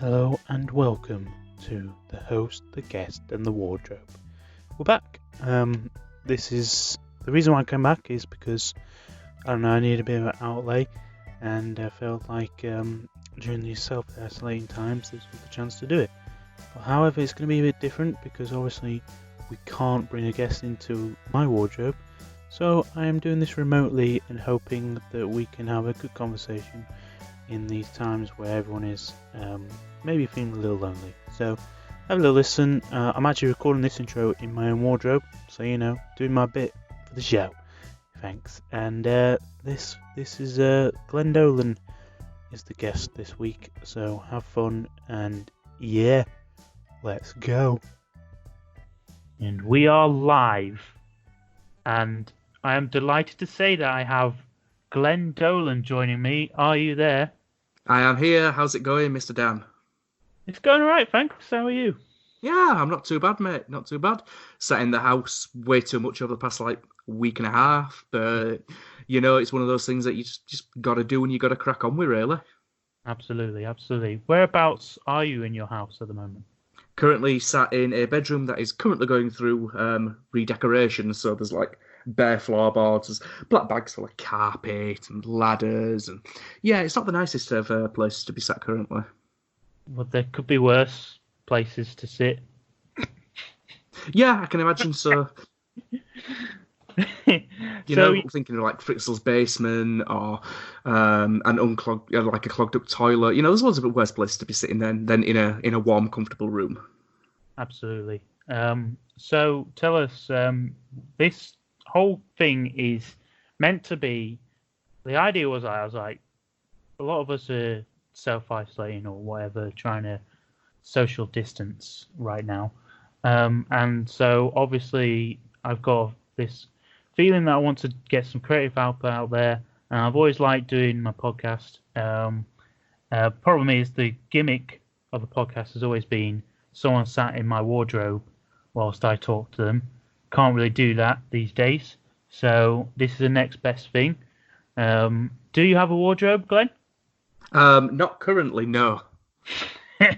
Hello and welcome to the host, the guest, and the wardrobe. We're back. This is the reason why I came back is because I don't know, I need a bit of an outlay, and I felt like during these self-isolating times, this was the chance to do it. But however, it's going to be a bit different because obviously we can't bring a guest into my wardrobe, so I am doing this remotely and hoping that we can have a good conversation in these times where everyone is maybe feeling a little lonely. So have a little listen. I'm actually recording this intro in my own wardrobe, so doing my bit for the show. Thanks. And this is Glen Dolan is the guest this week, so have fun and yeah, let's go. And we are live, and I am delighted to say that I have Glen Dolan joining me. Are you there? I am here. How's it going, Mr. Dan? It's going all right, thanks. How are you? Yeah, I'm not too bad, mate. Not too bad. Sat in the house way too much over the past week and a half, but it's one of those things that you just got to do and you got to crack on with, really. Absolutely. Whereabouts are you in your house at the moment? Currently sat in a bedroom that is currently going through redecoration, so there's bare floorboards, there's black bags full of carpet and ladders, and yeah, it's not the nicest of places to be sat currently. Well, there could be worse places to sit. Yeah, I can imagine so. Thinking of Fritzl's basement or an unclogged, a clogged up toilet. There's loads of worse places to be sitting than in a warm, comfortable room. Absolutely. So tell us, this whole thing is meant to be. The idea was, I was like, a lot of us are self-isolating or whatever, trying to social distance right now, and so obviously I've got this feeling that I want to get some creative output out there, and I've always liked doing my podcast. Problem is, the gimmick of the podcast has always been someone sat in my wardrobe whilst I talk to them. Can't really do that these days, so this is the next best thing. Do you have a wardrobe, Glenn? Not currently, no. I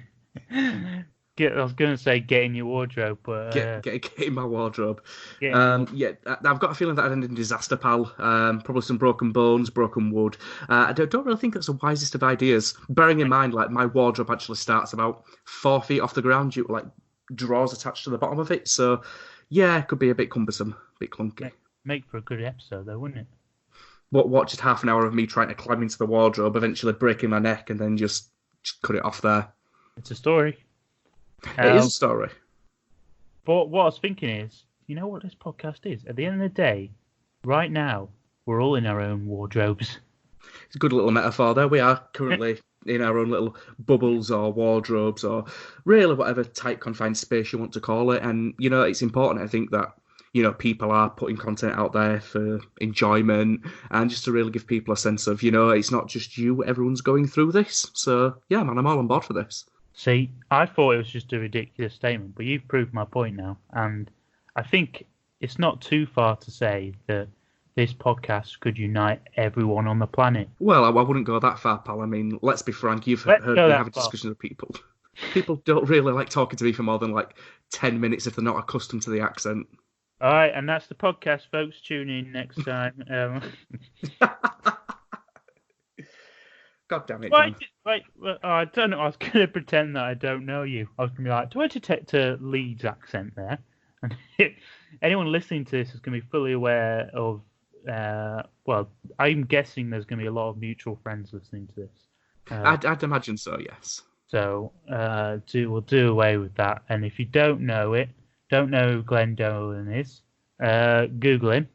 was going to say get in your wardrobe, but get in my wardrobe. Yeah, I've got a feeling that I'd end in disaster, pal. Probably some broken bones, broken wood. I don't really think that's the wisest of ideas. Bearing in mind, my wardrobe actually starts about 4 feet off the ground due to drawers attached to the bottom of it. So yeah, it could be a bit cumbersome, a bit clunky. Make for a good episode, though, wouldn't it? Watch half an hour of me trying to climb into the wardrobe, eventually breaking my neck, and then just cut it off there. It's a story. It is a story. But what I was thinking is, you know what this podcast is? At the end of the day, right now, we're all in our own wardrobes. It's a good little metaphor there. We are currently in our own little bubbles or wardrobes or really whatever tight confined space you want to call it. And, it's important, I think, that people are putting content out there for enjoyment and just to really give people a sense of, it's not just you, everyone's going through this. So, yeah, man, I'm all on board for this. See, I thought it was just a ridiculous statement, but you've proved my point now. And I think it's not too far to say that this podcast could unite everyone on the planet. Well, I wouldn't go that far, pal. I mean, let's be frank, you've heard me have discussions with people. People don't really like talking to me for more than 10 minutes if they're not accustomed to the accent. All right, and that's the podcast, folks. Tune in next time. God damn it, John. Wait, I don't know. I was going to pretend that I don't know you. I was going to be like, do I detect a Leeds accent there? And anyone listening to this is going to be fully aware of, well, I'm guessing there's going to be a lot of mutual friends listening to this. I'd imagine so, yes. So we'll do away with that. And if you don't know who Glen Dolan is, Google him.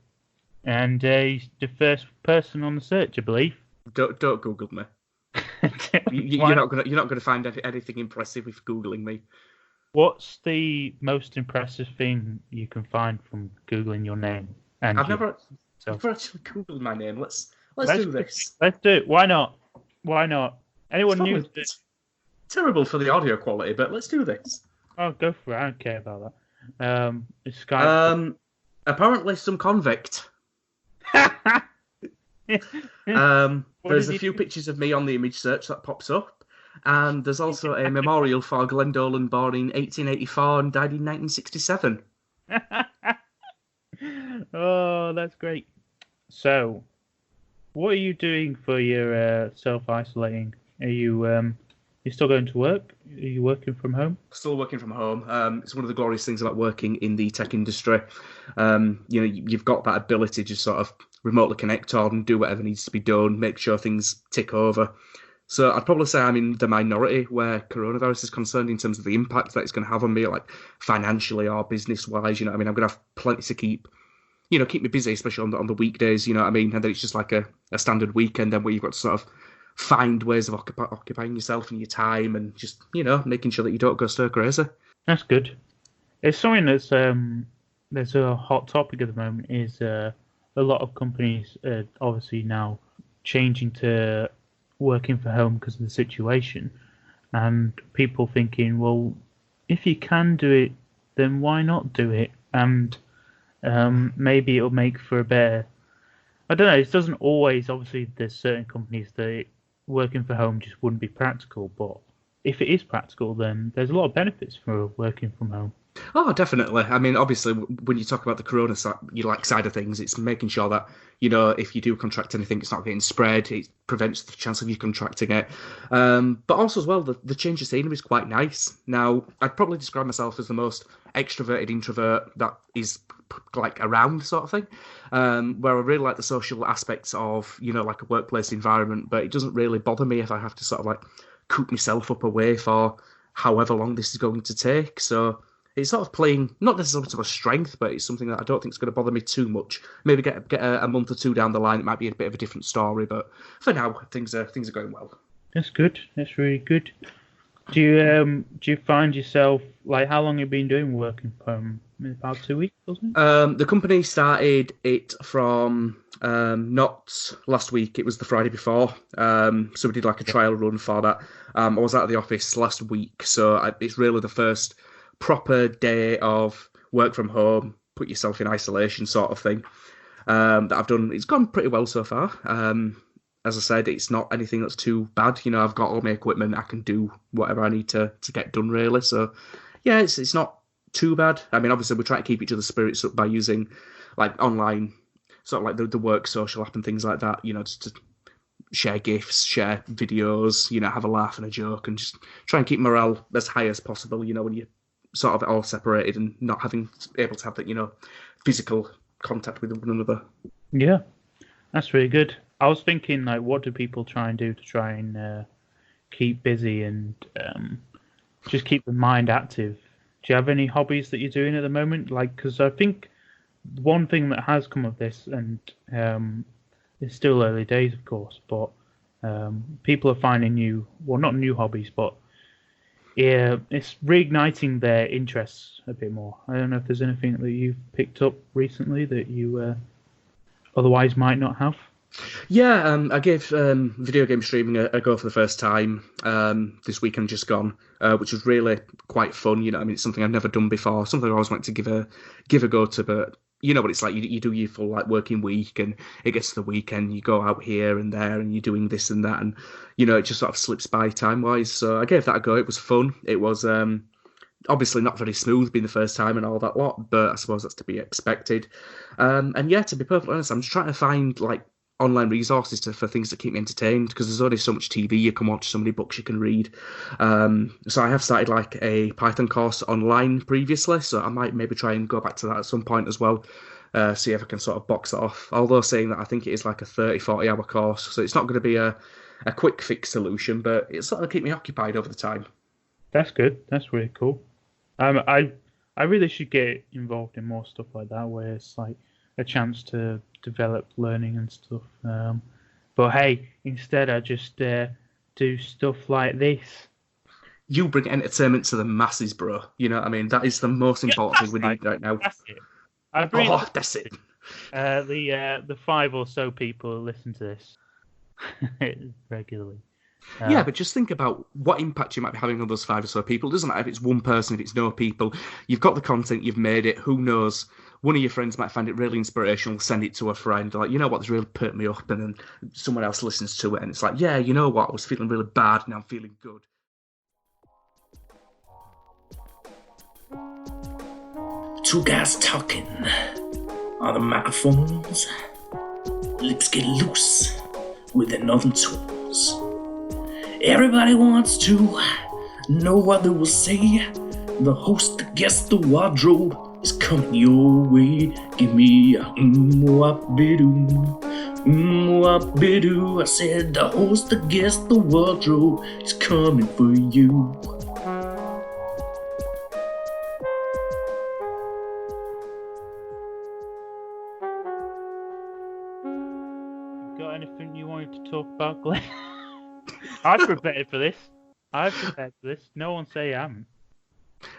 And he's the first person on the search, I believe. Don't Google me. You're not gonna find anything impressive with Googling me. What's the most impressive thing you can find from Googling your name? I've never actually Googled my name. Let's do this. Let's do it. Why not? Anyone new? It's terrible for the audio quality, but let's do this. Oh, go for it. I don't care about that. It's Skype. Apparently some convict. There's a few pictures of me on the image search that pops up. And there's also a memorial for Glen Dolan, born in 1884 and died in 1967. Oh, that's great. So, what are you doing for your self-isolating? Are you still going to work? Are you working from home? Still working from home. It's one of the glorious things about working in the tech industry. You've got that ability to sort of remotely connect on and do whatever needs to be done, make sure things tick over. So I'd probably say I'm in the minority where coronavirus is concerned in terms of the impact that it's going to have on me, like financially or business-wise. I'm going to have plenty to keep me busy, especially on the weekdays. And then it's just like a standard weekend, then where you've got to sort of find ways of occupying yourself and your time, and just making sure that you don't go stir crazy. That's good. It's something that's a hot topic at the moment. Is a lot of companies are obviously now changing to working from home because of the situation, and people thinking, well, if you can do it, then why not do it? And maybe it'll make for a better. I don't know. It doesn't always. Obviously, there's certain companies that working from home just wouldn't be practical. But if it is practical, then there's a lot of benefits for working from home. Oh, definitely. Obviously, when you talk about the corona side of things, it's making sure that, if you do contract anything, it's not getting spread. It prevents the chance of you contracting it. But also as well, the change of scenery is quite nice. Now, I'd probably describe myself as the most extroverted introvert that is like around, sort of thing. Where I really like the social aspects of, like a workplace environment, but it doesn't really bother me if I have to sort of like coop myself up away for however long this is going to take. So it's sort of playing, not necessarily to a strength, but it's something that I don't think is going to bother me too much. Maybe get a month or two down the line, it might be a bit of a different story, but for now, things are going well. That's good. That's really good. Do you find yourself, like, how long have you been doing working from? About 2 weeks, wasn't it? The company started it from not last week, it was the Friday before. So we did like a trial run for that. I was out of the office last week, so it's really the first proper day of work from home, put yourself in isolation sort of thing that I've done. It's gone pretty well so far. As I said, it's not anything that's too bad. I've got all my equipment. I can do whatever I need to get done, really. So, yeah, it's not too bad. Obviously, we're trying to keep each other's spirits up by using, like, online, sort of like the work social app and things like that, just to share GIFs, share videos, have a laugh and a joke, and just try and keep morale as high as possible, when you're sort of all separated and not able to have that, physical contact with one another. Yeah, that's really good. I was thinking, like, what do people try and do to try and keep busy and just keep the mind active? Do you have any hobbies that you're doing at the moment? Like, because I think one thing that has come of this, and it's still early days, of course, but people are finding not new hobbies, but yeah, it's reigniting their interests a bit more. I don't know if there's anything that you've picked up recently that you otherwise might not have. Yeah, I gave video game streaming a go for the first time this weekend just gone, which was really quite fun. It's something I've never done before, something I always wanted to give a go to, but you know what it's like. You do your full like working week, and it gets to the weekend, you go out here and there, and you're doing this and that, and it just sort of slips by time wise. So I gave that a go. It was fun. It was obviously not very smooth being the first time and all that lot, but I suppose that's to be expected. And yeah, to be perfectly honest, I'm just trying to find like online resources for things that keep me entertained, because there's only so much TV you can watch, so many books you can read. So I have started like a Python course online previously, so I might maybe try and go back to that at some point as well, see if I can sort of box it off. Although saying that, I think it is like a 30-40 hour course, so it's not going to be a quick fix solution, but it's sort of keep me occupied over the time. That's good. That's really cool. I really should get involved in more stuff like that, where it's like a chance to develop learning and stuff. But hey, instead I just do stuff like this. You bring entertainment to the masses, bro. You know what I mean? That is the most important thing we need right now. That's it. That's it. The 5 or so people who listen to this regularly. Yeah, but just think about what impact you might be having on those 5 or so people. It doesn't matter if it's one person, if it's no people. You've got the content, you've made it. Who knows? One of your friends might find it really inspirational, send it to a friend, like, you know what, this really perked me up, and then someone else listens to it, and it's like, yeah, you know what, I was feeling really bad, now I'm feeling good. Two guys talking on the microphones. Lips get loose with their northern tones. Everybody wants to know what they will say. The host, the guest, the wardrobe is coming your way. Give me a wap-bidoo, wap-bidoo. I said the host, the guest, the wardrobe is coming for you. Got anything you wanted to talk about, Glenn? I've prepared for this. No one say I haven't.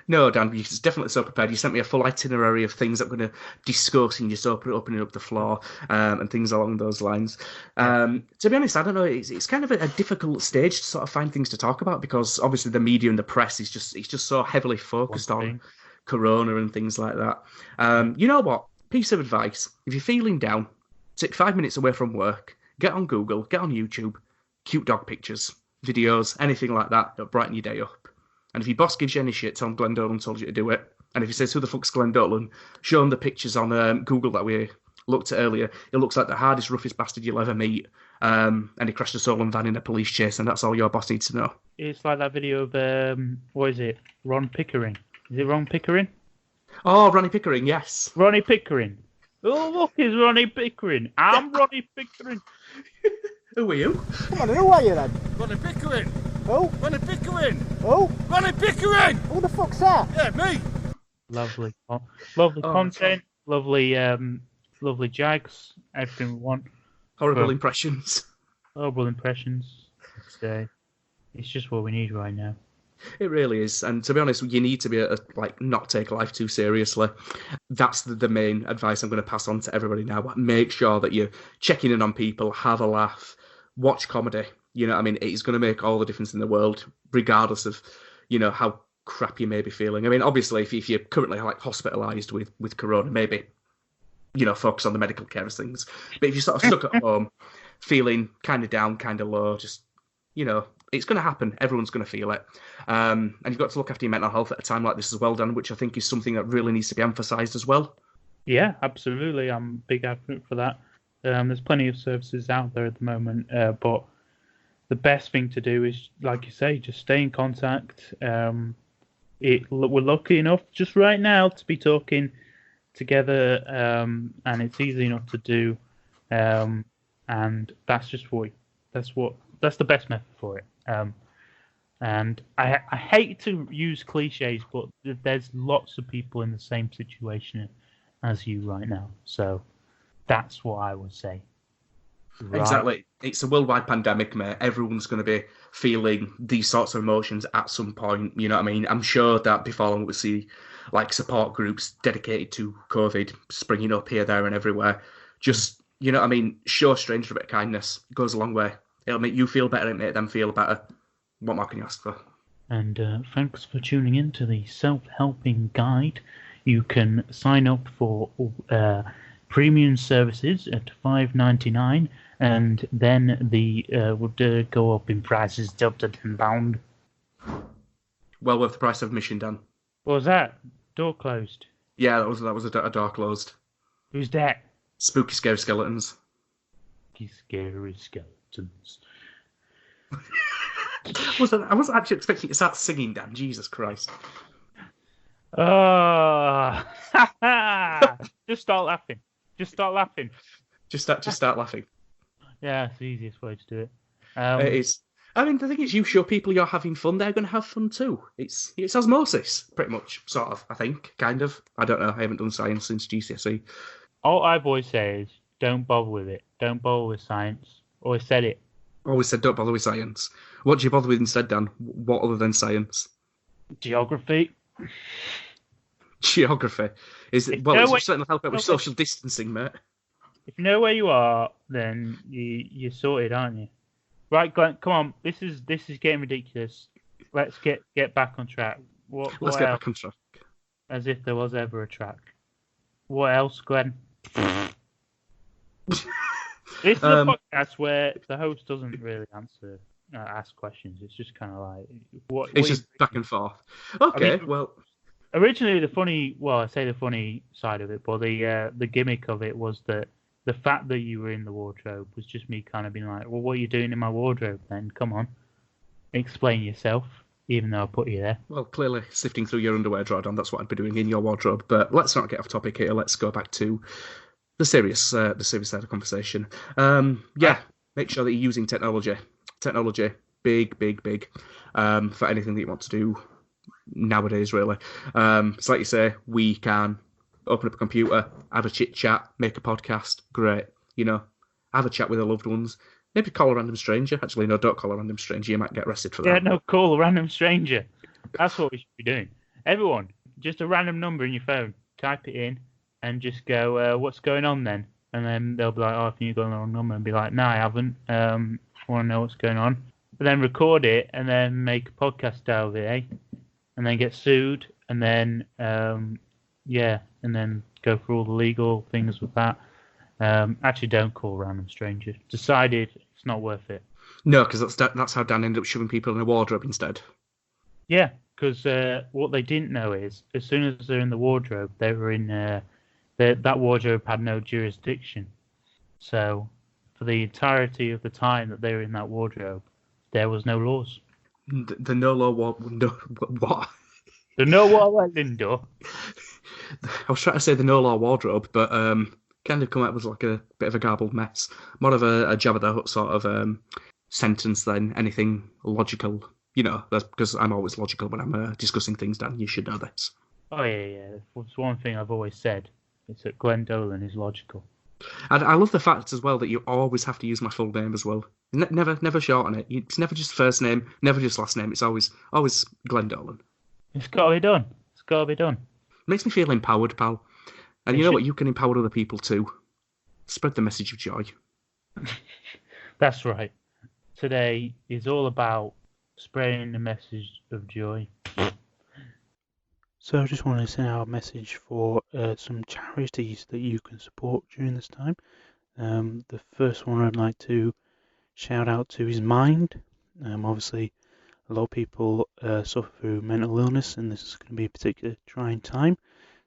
No, Dan, you're definitely so prepared. You sent me a full itinerary of things that we're going to discuss and just opening up the floor and things along those lines. To be honest, I don't know. It's kind of a difficult stage to sort of find things to talk about because obviously the media and the press is just so heavily focused on Corona and things like that. You know what? Piece of advice: if you're feeling down, take 5 minutes away from work, get on Google, get on YouTube, cute dog pictures, videos, anything like that that'll brighten your day up. And if your boss gives you any shit, tell him Glen Dolan told you to do it. And if he says, who the fuck's Glen Dolan, show him the pictures on Google that we looked at earlier. It looks like the hardest, roughest bastard you'll ever meet. And he crashed a stolen van in a police chase, and that's all your boss needs to know. It's like that video of, what is it, Ron Pickering. Is it Ron Pickering? Oh, Ronnie Pickering, yes. Ronnie Pickering. Oh, look, it's Ronnie Pickering. I'm Ronnie Pickering. Who are you? Come on, who are you then? Ronnie Pickering! Who? Ronnie Pickering! Who? Ronnie Pickering! Who the fuck's that? Yeah, me! Lovely content, lovely jags, everything we want. Horrible impressions. Horrible impressions. It's just what we need right now. It really is, and to be honest, you need to be not take life too seriously. That's the main advice I'm going to pass on to everybody now. Make sure that you're checking in on people, have a laugh, watch comedy. You know what I mean? It's going to make all the difference in the world, regardless of, how crap you may be feeling. I mean, obviously, if you're currently hospitalised with Corona, maybe, focus on the medical care of things. But if you're sort of stuck at home, feeling kind of down, kind of low, just, it's going to happen. Everyone's going to feel it. And you've got to look after your mental health at a time like this as well, Dan, which I think is something that really needs to be emphasised as well. Yeah, absolutely. I'm a big advocate for that. There's plenty of services out there at the moment, but the best thing to do is, like you say, just stay in contact. We're lucky enough just right now to be talking together, and it's easy enough to do. And that's just that's the best method for it. And I hate to use cliches, but there's lots of people in the same situation as you right now. So that's what I would say. Right. Exactly. It's a worldwide pandemic, mate. Everyone's going to be feeling these sorts of emotions at some point. You know what I mean? I'm sure that before long we'll see support groups dedicated to COVID springing up here, there and everywhere. Just, show a stranger a bit of kindness. It goes a long way. It'll make you feel better, it'll make them feel better. What more can you ask for? And thanks for tuning in to the self-helping guide. You can sign up for premium services at $5.99, and then the would go up in prices up to £10. Well worth the price of admission, Dan. What was that? Door closed. Yeah, that was a door closed. Who's that? Spooky, scary skeletons. Spooky, scary skeletons. I wasn't actually expecting you to start singing, Dan. Jesus Christ. Oh, just start laughing. Just start laughing. Just start laughing. Yeah, it's the easiest way to do it. It is. I mean, the thing is, you show people you're having fun, they're going to have fun too. It's osmosis, pretty much, sort of, I think, kind of. I don't know, I haven't done science since GCSE. All I've always said is, don't bother with it. Don't bother with science. Always said it. Always said, don't bother with science. What do you bother with instead, Dan? What other than science? Geography. Geography. It's certainly help out with social distancing, mate. If you know where you are, then you're sorted, aren't you? Right, Glenn, come on. This is getting ridiculous. Let's get back on track. Let's get back on track. As if there was ever a track. What else, Glenn? This is a podcast where the host doesn't really ask questions. It's just kind of like it's just back and forth. Okay, well, originally I say the funny side of it, but the gimmick of it was that the fact that you were in the wardrobe was just me kind of being like, well, what are you doing in my wardrobe then? Come on, explain yourself, even though I put you there. Well, clearly sifting through your underwear, Jordan, that's what I'd be doing in your wardrobe. But let's not get off topic here. Let's go back to the serious side of the conversation. Make sure that you're using technology. Technology, big, for anything that you want to do nowadays, really. So like you say, we can open up a computer, have a chit-chat, make a podcast. Great. Have a chat with our loved ones. Maybe call a random stranger. Actually, no, don't call a random stranger. You might get arrested for that. Yeah, no, call a random stranger. That's what we should be doing. Everyone, just a random number in your phone. Type it in and just go, what's going on then? And then they'll be like, oh, I think you've got the wrong number. And be like, no, I haven't. I want to know what's going on. But then record it and then make a podcast out of it, eh? And then get sued. And then, and then go through all the legal things with that. Actually, don't call random strangers. Decided it's not worth it. No, because that's how Dan ended up shoving people in a wardrobe instead. Yeah, because what they didn't know is, as soon as they're in the wardrobe, they were in that wardrobe had no jurisdiction. So, for the entirety of the time that they were in that wardrobe, there was no laws. The no law what? The no law window. I was trying to say the no law wardrobe, but kind of come out with like a bit of a garbled mess. More of a Jabba the Hutt sort of sentence than anything logical. That's because I'm always logical when I'm discussing things, Dan. You should know this. Oh, yeah. It's one thing I've always said. It's that Glen Dolan is logical. And I love the fact as well that you always have to use my full name as well. Never shorten it. It's never just first name, never just last name. It's always Glen Dolan. It's got to be done. Makes me feel empowered, pal. And you know what? You can empower other people too. Spread the message of joy. That's right. Today is all about spreading the message of joy. So I just wanted to send out a message for some charities that you can support during this time. The first one I'd like to shout out to is Mind. Obviously, a lot of people suffer through mental illness, and this is going to be a particularly trying time.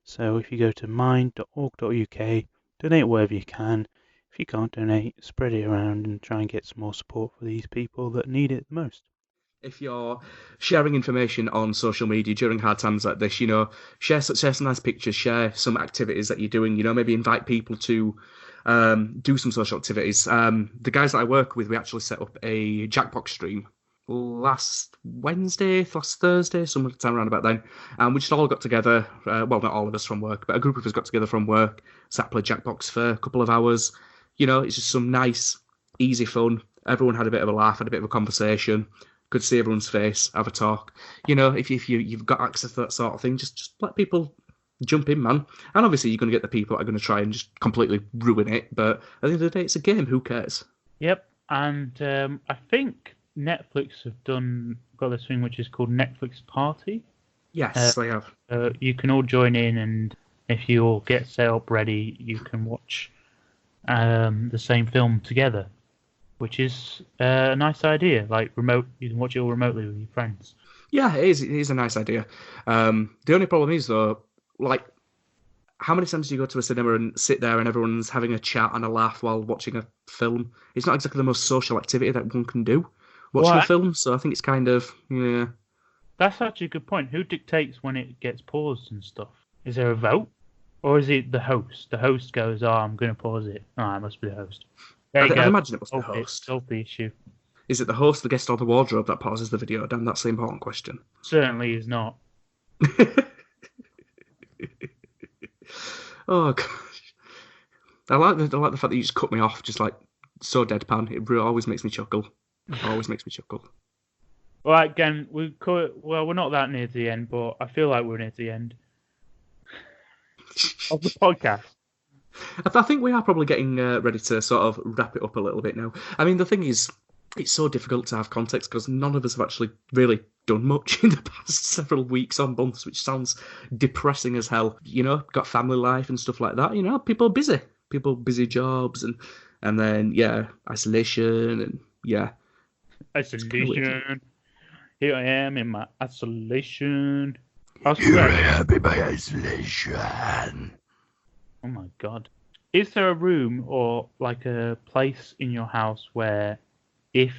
So if you go to mind.org.uk, donate wherever you can. If you can't donate, spread it around and try and get some more support for these people that need it the most. If you're sharing information on social media during hard times like this, share some nice pictures, share some activities that you're doing, maybe invite people to do some social activities. The guys that I work with, we actually set up a Jackbox stream last Thursday, sometime around about then. And we just all got together, well, not all of us from work, but a group of us got together from work, sat played Jackbox for a couple of hours. It's just some nice, easy fun. Everyone had a bit of a laugh, had a bit of a conversation. Could see everyone's face, have a talk. If you've got access to that sort of thing, just let people jump in, man. And obviously you're going to get the people that are going to try and just completely ruin it. But at the end of the day, it's a game. Who cares? Yep. And I think Netflix have got this thing which is called Netflix Party. Yes, they have. You can all join in, and if you all get set up ready, you can watch the same film together, which is a nice idea. Like you can watch it all remotely with your friends. Yeah, it is a nice idea. The only problem is though, like, how many times do you go to a cinema and sit there and everyone's having a chat and a laugh while watching a film? It's not exactly the most social activity that one can do, watching a film. So I think it's kind of, yeah. That's actually a good point. Who dictates when it gets paused and stuff? Is there a vote? Or is it the host? The host goes, I'm going to pause it. it must be the host. I imagine it was the host. Solve the issue. Is it the host, the guest, or the wardrobe that pauses the video? Damn, that's the important question. Certainly is not. Oh gosh, I like the fact that you just cut me off, just like so deadpan. It always makes me chuckle. All right, again, we're not that near to the end, but I feel like we're near to the end of the podcast. I think we are probably getting ready to sort of wrap it up a little bit now. I mean, the thing is, it's so difficult to have context because none of us have actually really done much in the past several weeks or months, which sounds depressing as hell. Got family life and stuff like that. People are busy jobs and then, isolation and, yeah. Isolation. Here I am in my isolation. Happy by isolation. Oh my god. Is there a room or like a place in your house where if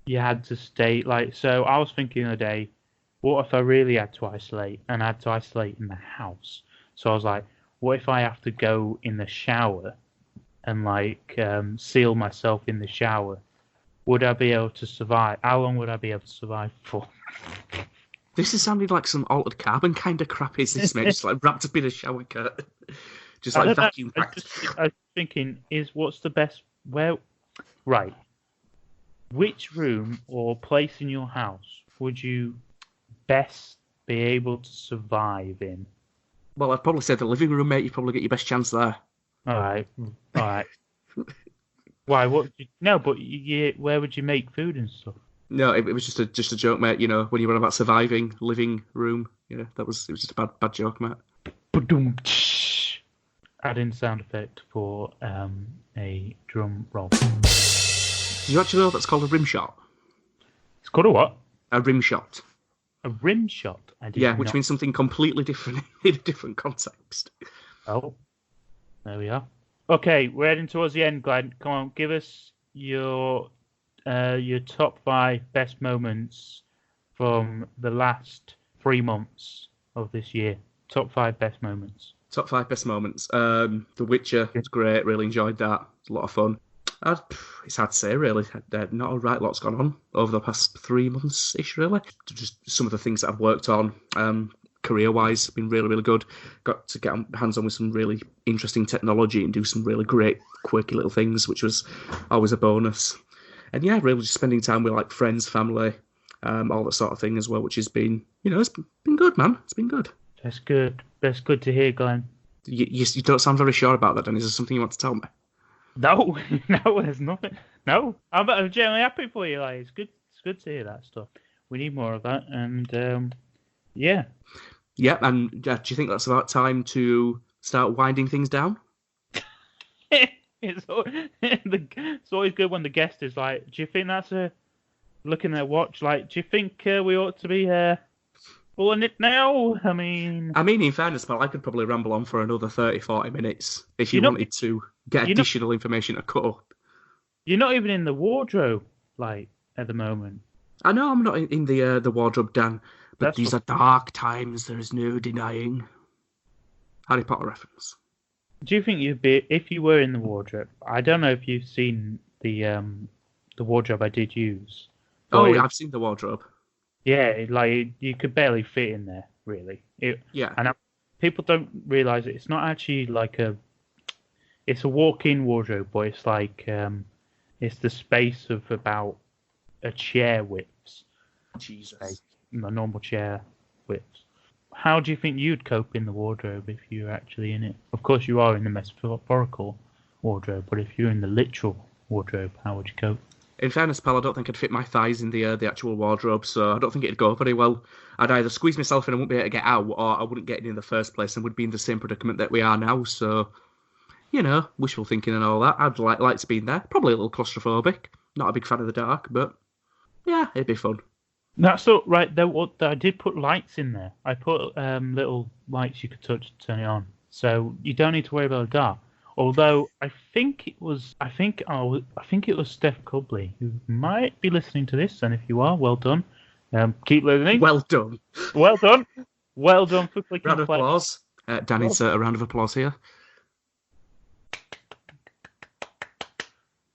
you had to stay, like, so I was thinking the other day, what if I really had to isolate and I had to isolate in the house? So I was like, what if I have to go in the shower and like seal myself in the shower? Would I be able to survive? How long would I be able to survive for? This is sounding like some altered carbon kind of crap, is this, mate? Just like wrapped up in a shower curtain. Just like vacuum packed. I was thinking, what's the best, right. Which room or place in your house would you best be able to survive in? Well, I'd probably say the living room, mate. You probably get your best chance there. All right. Why? What? No, but where would you make food and stuff? No, it was just a joke, mate. You know, when you were about surviving, living room. Yeah, it was just a bad joke, mate. Add in sound effect for a drum roll. Do you actually know that's called a rim shot? It's called a what? A rim shot. A rim shot. Which means something completely different in a different context. Oh, there we are. Okay, we're heading towards the end, Glenn. Come on, give us your top 5 best moments from the last 3 months of this year. Top 5 best moments. Top 5 best moments. The Witcher was great. Really enjoyed that. It's a lot of fun. It's hard to say, really. Not a right lot's gone on over the past 3 months-ish, really. Just some of the things that I've worked on, career-wise, been really, really good. Got to get hands-on with some really interesting technology and do some really great, quirky little things, which was always a bonus. And yeah, really just spending time with like friends, family, all that sort of thing as well, which has been, it's been good, man. It's been good. That's good. That's good to hear, Glenn. You don't sound very sure about that, Dan. Is there something you want to tell me? No, there's nothing. No, I'm generally happy for you. Like, it's good to hear that stuff. We need more of that, and yeah. Yeah, and do you think that's about time to start winding things down? It's always good when the guest is like, do you think that's looking at watch? Like, do you think we ought to be pulling it now? I mean, in fairness, pal, I could probably ramble on for another 30, 40 minutes if you wanted to get additional information to cut up. You're not even in the wardrobe, like, at the moment. I know I'm not in the wardrobe, Dan, but these are dark times, there is no denying. Harry Potter reference. Do you think you'd be, if you were in the wardrobe? I don't know if you've seen the wardrobe I did use. Oh, I've seen the wardrobe. Yeah, like you could barely fit in there, really. Yeah. And people don't realise it. It's not actually like it's a walk-in wardrobe, but it's like it's the space of about a chair width. Jesus. Like a normal chair width. How do you think you'd cope in the wardrobe if you were actually in it? Of course, you are in the metaphorical wardrobe, but if you're in the literal wardrobe, how would you cope? In fairness, pal, I don't think I'd fit my thighs in the actual wardrobe, so I don't think it'd go very well. I'd either squeeze myself in and wouldn't be able to get out, or I wouldn't get in the first place and would be in the same predicament that we are now. So, wishful thinking and all that. I'd like to be in there. Probably a little claustrophobic. Not a big fan of the dark, but yeah, it'd be fun. That's all right. Though I did put lights in there. I put little lights you could touch to turn it on, so you don't need to worry about the dark. Although I think it was Steph Cubley who might be listening to this, and if you are, well done. Keep listening. Well done. Well done. Well done for clicking. Round of applause. Dan, insert a round of applause here.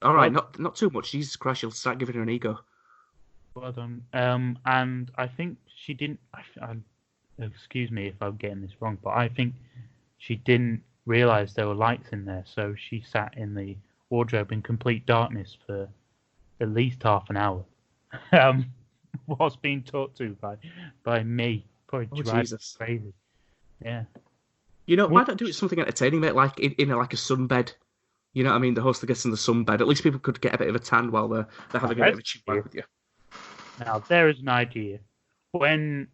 All right, not too much. Jesus Christ, you'll start giving her an ego. Well done. And I think she didn't. Excuse me if I'm getting this wrong, but I think she didn't realise there were lights in there, so she sat in the wardrobe in complete darkness for at least half an hour. Was being talked to by me. Probably Jesus. Crazy. Yeah. Why not do something entertaining, mate? Like in like a sunbed. You know what I mean? The host that gets in the sunbed. At least people could get a bit of a tan while they're having a bit of a chat with you. Now, there is an idea. When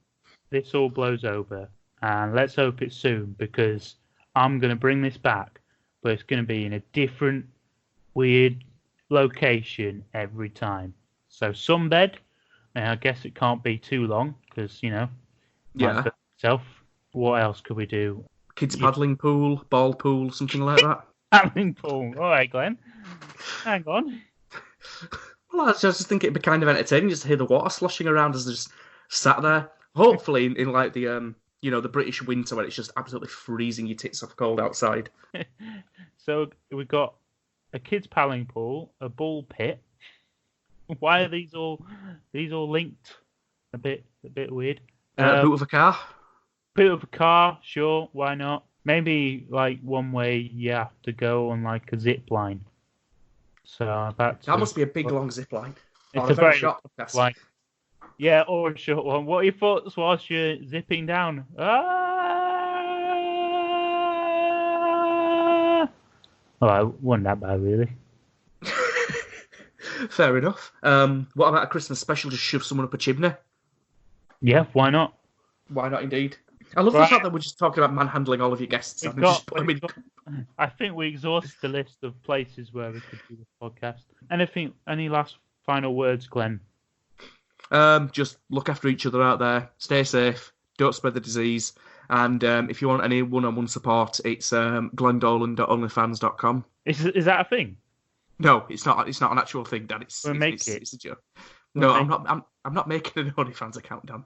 this all blows over, and let's hope it's soon, because I'm going to bring this back, but it's going to be in a different, weird location every time. So, sunbed, now I guess it can't be too long, because, Yeah. myself. What else could we do? Kids paddling pool, ball pool, something like that. Paddling pool. All right, Glenn. Hang on. Well, I just think it'd be kind of entertaining just to hear the water sloshing around as they just sat there. Hopefully, in like the the British winter when it's just absolutely freezing your tits off cold outside. So we've got a kids paddling pool, a ball pit. Why are these all linked? A bit weird. Boot of a car. Boot of a car, sure, why not? Maybe like one way you have to go on like a zip line. So that must be a big long zip line. It's a very short line. Yeah, or a short one. What are your thoughts whilst you're zipping down? Well, it wasn't that bad, really. Fair enough. What about a Christmas special? Just shove someone up a chimney? Yeah, why not? Why not, indeed? I love the fact that we're just talking about manhandling all of your guests. I think we exhausted the list of places where we could do this podcast. Any last final words, Glenn? Just look after each other out there. Stay safe. Don't spread the disease. And if you want any one-on-one support, it's glendolan.onlyfans.com. Is that a thing? No, it's not. It's not an actual thing, Dan. It's a joke. No, I'm not making an OnlyFans account, Dan.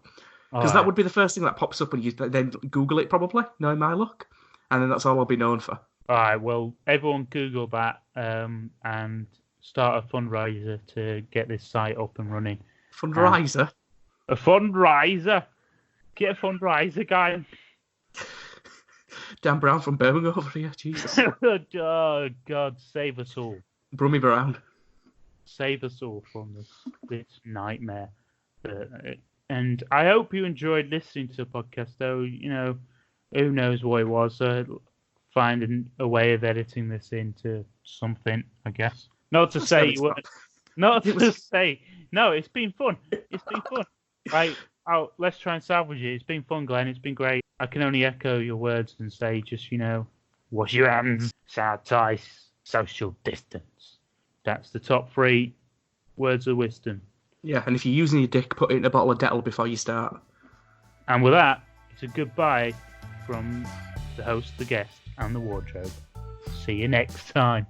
Because that would be the first thing that pops up when you then Google it, probably, knowing my luck. And then that's all I'll be known for. All right, well, everyone Google that and start a fundraiser to get this site up and running. Fundraiser? A fundraiser? Get a fundraiser, guy. Dan Brown from Birmingham over here, Jesus. Oh, God, save us all. Brummy Brown. Save us all from this nightmare. And I hope you enjoyed listening to the podcast, though, who knows what it was. Finding a way of editing this into something, I guess. Not to say you weren't. Not to say. No, it's been fun. It's been fun. Right, let's try and salvage it. It's been fun, Glenn. It's been great. I can only echo your words and say just, wash your hands, sanitize, social distance. That's the top 3 words of wisdom. Yeah, and if you're using your dick, put it in a bottle of Dettol before you start. And with that, it's a goodbye from the host, the guest, and the wardrobe. See you next time.